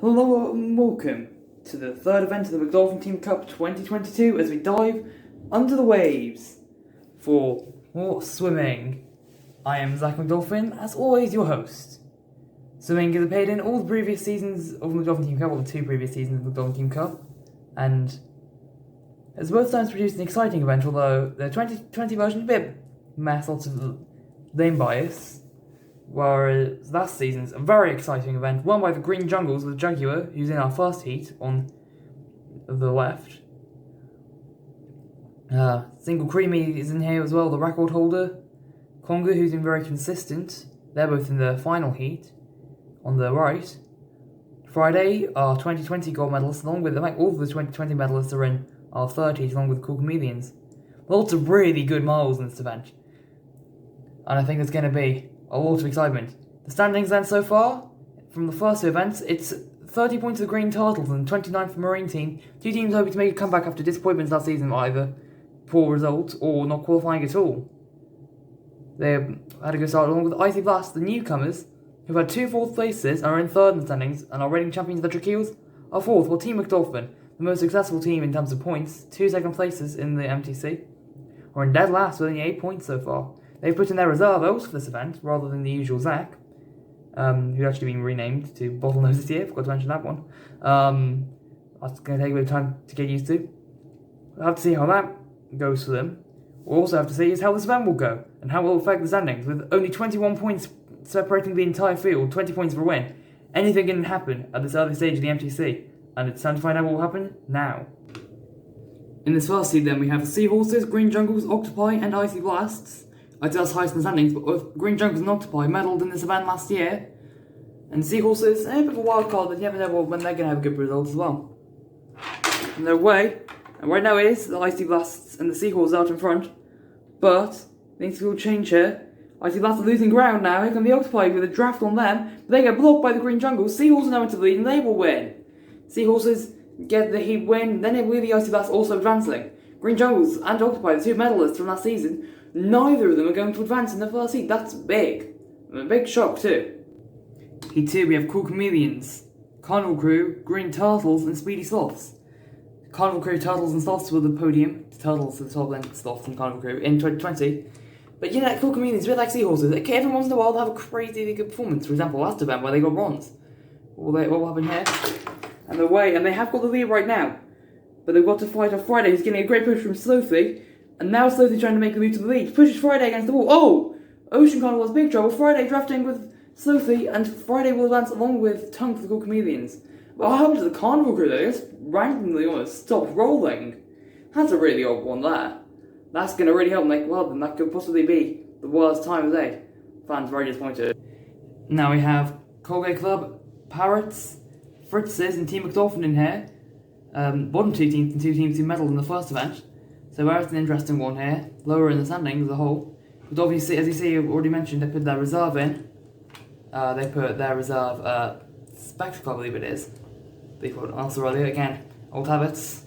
Hello and welcome to the third event of the McDolphin Team Cup 2022 as we dive under the waves for more swimming. I am Zach McDolphin, as always your host. Swimming has appeared in all the previous seasons of the McDolphin Team Cup, or the two previous seasons of the McDolphin Team Cup, and has both times produced an exciting event, although the 2020 version is a bit mess, lots of lane bias. Whereas last season's a very exciting event, won by the Green Jungles with Jaguar, who's in our first heat on the left. Single Creamy is in here as well, the record holder. Conga, who's been very consistent. They're both in the final heat on the right. Friday, our 2020 gold medalists, along with all of the 2020 medalists are in our third heat, along with the Cool Chameleons. Lots of really good miles in this event. And I think there's going to be a lot of excitement. The standings then so far, from the first two events, it's 30 points for the Green Turtles and 29 for the Marine Team. Two teams hoping to make a comeback after disappointments last season, either poor results or not qualifying at all. They had a good start, along with Icy Blast, the newcomers, who've had two fourth places and are in third in the standings, and our reigning champions, the Tracheals, are fourth, while Team McDolphin, the most successful team in terms of points, two second places in the MTC, are in dead last with only 8 points so far. They've put in their reservos for this event, rather than the usual Zach, who's actually been renamed to Bottlenose this year. Forgot to mention that one. That's going to take a bit of time to get used to. We'll have to see how that goes for them. We'll also have to see is how this event will go, and how it will affect the standings, with only 21 points separating the entire field, 20 points for a win. Anything can happen at this early stage of the MTC, and it's time to find out what will happen now. In this first seed then, we have the Seahorses, Green Jungles, Octopi, and Icy Blasts. I'd say that's highest in the standings, but with Green Jungles and Octopi medalled in this event last year, and Seahorses, a bit of a wild card, but you never know when they're going to have a good result as well. And their way, and right now it is the Icy Blasts and the Seahorses out in front, but things will change here. Icy Blasts are losing ground now. Here come the Octopi with a draft on them, but they get blocked by the Green Jungles. Seahorses are now into the lead, and they will win. Seahorses get the heat win, then it will be the Icy Blasts also advancing. Green Jungles and Octopi, the two medalists from last season, neither of them are going to advance in the first heat. That's big. A big shock too. Heat 2, we have Cool Chameleons, Carnival Crew, Green Turtles, and Speedy Sloths. Carnival Crew, Turtles, and Sloths were the podium. The Turtles to the top, then Sloths and Carnival Crew in 2020. But you know, Cool Chameleons, a bit like Seahorses. Okay, every once in a while they'll have a crazy good performance. For example, last event where they got bronze. What will happen here? And they have got the lead right now. But they've got to fight on Friday, who's getting a great push from Slothy. And now Slothy trying to make a move to the lead. Pushes Friday against the wall. Oh! Ocean Carnival has big trouble. Friday drafting with Slothy, and Friday will advance along with Tongue for the Cool Chameleons. Well, what happened to the Carnival Crew though? Just randomly almost stopped rolling. That's a really odd one there. That's going to really help. Then that could possibly be the worst time of day. Fans very disappointed. Now we have Colgate Club, Parrots, Fritz's, and Team McDolphin in here. Bottom two teams who medalled in the first event. So that's an interesting one here. Lower in the standings as a whole. But obviously, as you see, I've already mentioned, they put their reserve in. They put their reserve, Spectacle, I believe it is. They put Elsa earlier, again, old habits.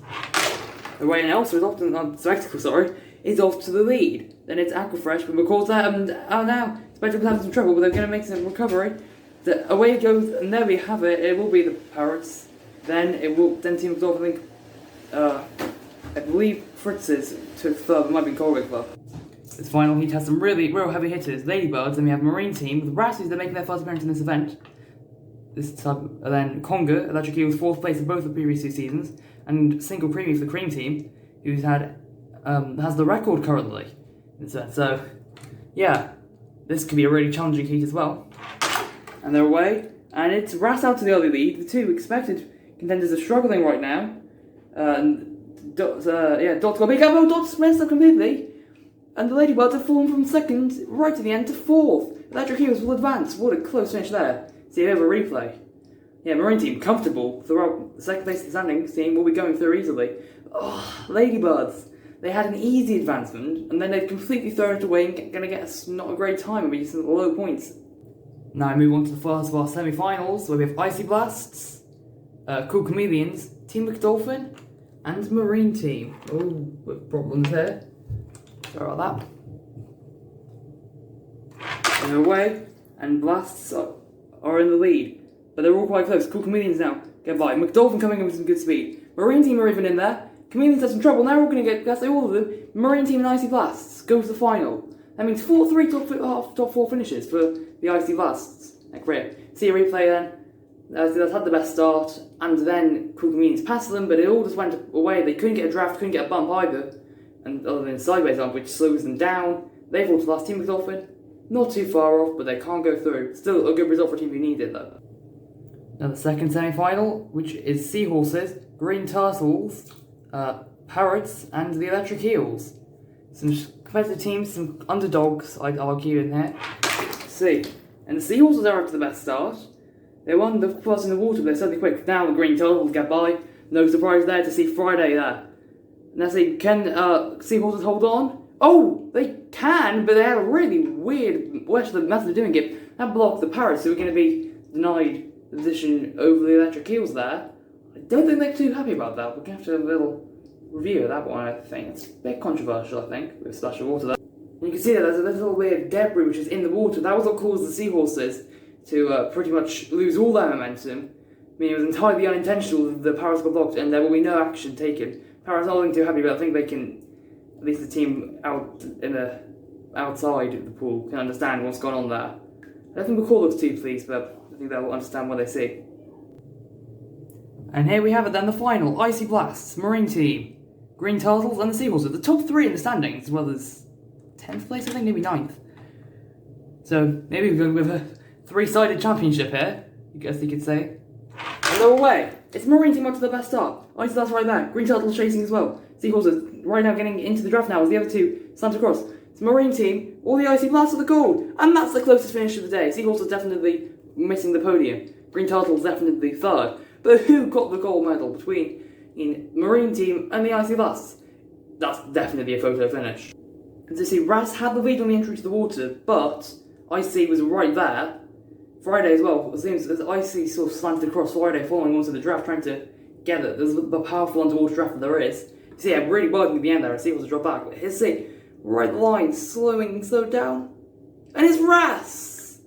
The way in Elsa is often, Spectacle, is off to the lead. Then it's Aquafresh, but McCall's there, and now Spectacle's having some trouble, but they're going to make some recovery. Away it goes, and there we have it. It will be the Parrots. Then Team McDolphin, I believe Fritz's took third, it might be Colgate Club. This final heat has some real heavy hitters. Ladybirds, and we have Marine Team, with the Brassies, they're making their first appearance in this event. Then Conga, Electric Eagles, fourth place in both the previous two seasons, and Single Creamy for the Cream Team, who's has the record currently. So, yeah, this could be a really challenging heat as well. And they're away, and it's Ras out to the early lead. The two expected contenders are struggling right now. Dot's got a big elbow, Dot's messed up completely. And the Ladybirds have fallen from second right to the end to fourth. Electric Eagles will advance. What a close finish there. See if we have a replay. Yeah, Marine Team comfortable throughout the second place of the standings. Team will be going through easily. Oh, Ladybirds. They had an easy advancement, and then they've completely thrown it away and going to get not a great time, maybe some low points. Now we move on to the first of our semi-finals, where we have Icy Blasts, Cool Chameleons, Team McDolphin, and Marine Team. Oh, with problems here. Sorry about that. They're away, and Blasts are in the lead. but they're all quite close. Cool Chameleons now get by. McDolphin coming in with some good speed. Marine Team are even in there. Chameleons have some trouble. Now we're going to get, that's all of them. Marine Team and Icy Blasts go to the final. That means 4-3 top 4 finishes for the Icy Blasts. Great. See a replay then. That's had the best start, and then Cool Chameleons passed them, but it all just went away. They couldn't get a draft, couldn't get a bump either, and other than a sideways bump, which slows them down. They fall to the last. Team McDolphin, not too far off, but they can't go through. Still a good result for a team who needed it, though. Now the second semi-final, which is Seahorses, Green Turtles, Parrots, and the Electric Eels. Some competitive teams, some underdogs, I'd argue, in there. See, and the Seahorses are up to the best start. They won the first in the water, but they're suddenly quick. Now the Green Turtles get by. No surprise there to see Friday there. Now see, can Seahorses hold on? Oh, they can, but they had a really weird method of doing it. That blocked the Parrots, who are going to be denied the position over the Electric Eels there. I don't think they're too happy about that. We're going to have to have a little review of that one, I think. It's a bit controversial, I think, with splash of water there. And you can see that there's a little weird debris which is in the water. That was what caused the Seahorses to pretty much lose all their momentum. I mean, it was entirely unintentional that the Parrots got blocked, and there will be no action taken. Parrots not looking too happy, but I think they can, at least the team outside of the pool, can understand what's gone on there. I don't think the call looks too pleased, but I think they'll understand what they see. And here we have it then, the final. Icy Blasts, Marine Team, Green Turtles, and the Seahorses. The top 3 in the standings, as well as 10th place, I think, maybe 9th. So, maybe we're going with a 3-sided championship here, I guess you could say. And they're away. It's Marine Team up to the best start. Icy Blasts right there. Green Turtles chasing as well. Seahorses right now getting into the draft now as the other two slant across. It's Marine Team, all the Icy Blasts are the gold. And that's the closest finish of the day. Seahorses definitely missing the podium. Green Turtles definitely third. But who got the gold medal between Marine Team and the Icy Blasts? That's definitely a photo finish. And to see, Ras had the lead on the entry to the water, but Icy was right there. Friday as well, it seems as Icy sort of slanted across Friday, following onto the draft, trying to get it. There's the powerful underwater draft that there is. You see, I'm really working at the end there. I see what's to drop back. But here's see, right line, slowed down. And it's Ras!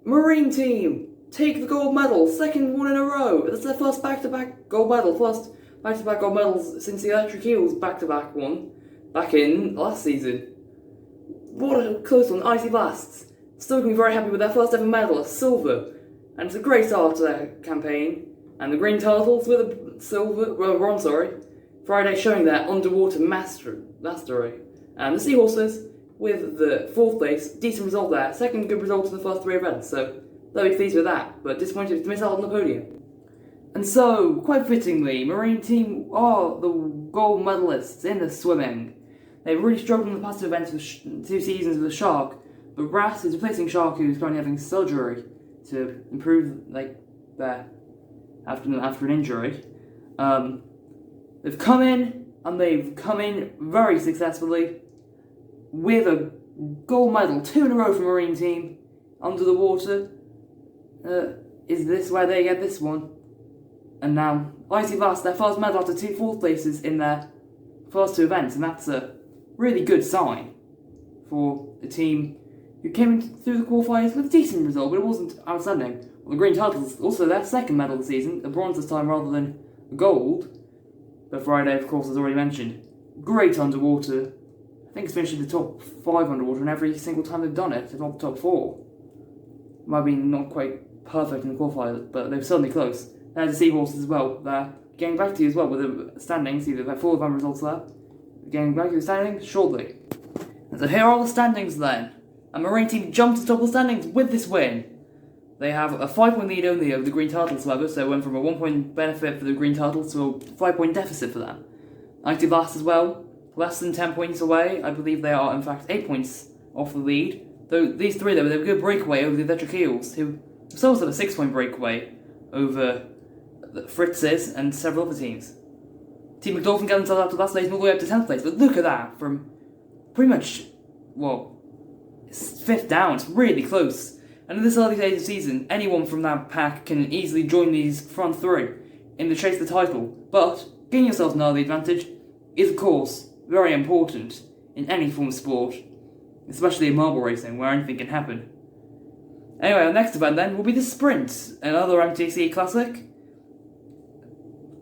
Marine Team take the gold medal, second one in a row. That's their first back-to-back gold medal, first back-to-back gold medals since the Electric Eels back-to-back one back in last season. What a close one, Icy Blasts. Still looking very happy with their first ever medal, a silver. And it's a great start to their campaign. And the Green Turtles with a bronze, Friday showing their underwater mastery. And the Seahorses with the 4th place, decent result there. Second good result in the first 3 events, so they'll be pleased with that, but disappointed to miss out on the podium. And so, quite fittingly, Marine Team are the gold medalists in the swimming. They've really struggled in the past 2 events with 2 seasons with the Shark, but Ras is replacing Shark, who's currently having surgery to improve after an injury. They've come in, and they've come in very successfully with a gold medal, 2 in a row for Marine Team under the water. Is this where they get this one? And now, Icy Blast, their first medal after 2 4th places in their first 2 events, and that's a really good sign for a team who came through the qualifiers with a decent result, but it wasn't outstanding. Well, the Green Turtles, also their second medal of the season, a bronze this time rather than a gold. But Friday, of course, as already mentioned, great underwater. I think it's finished in the top 5 underwater, and every single time they've done it, if not the top 4. Might be not quite perfect in the qualifiers, but they're certainly close. There's the Seahorses as well. They're getting back to you as well with the standings. Either they're full of them results there. Getting back to the standings shortly. And so here are the standings then. And Marine Team jumped to the top of the standings with this win. They have a 5-point lead only over the Green Turtles, however, so it went from a 1-point benefit for the Green Turtles to a 5-point deficit for them. Icy Blast as well, less than 10 points away. I believe they are, in fact, 8 points off the lead. Though these 3, though, they have a good breakaway over the Electric Eels, who themselves have a 6-point breakaway over the Fritzes and several other teams. Team McDolphin got themselves out to last place all the way up to 10th place, but look at that, from pretty much, well, it's 5th down, it's really close. And in this early stage of the season, anyone from that pack can easily join these front 3 in the chase for the title. But gaining yourself an early advantage is, of course, very important in any form of sport, especially in marble racing, where anything can happen. Anyway, our next event then will be the Sprint, another MTC Classic.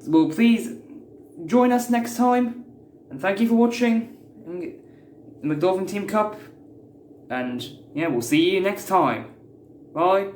Well, please join us next time, and thank you for watching the McDolphin Team Cup, and yeah, we'll see you next time. Bye.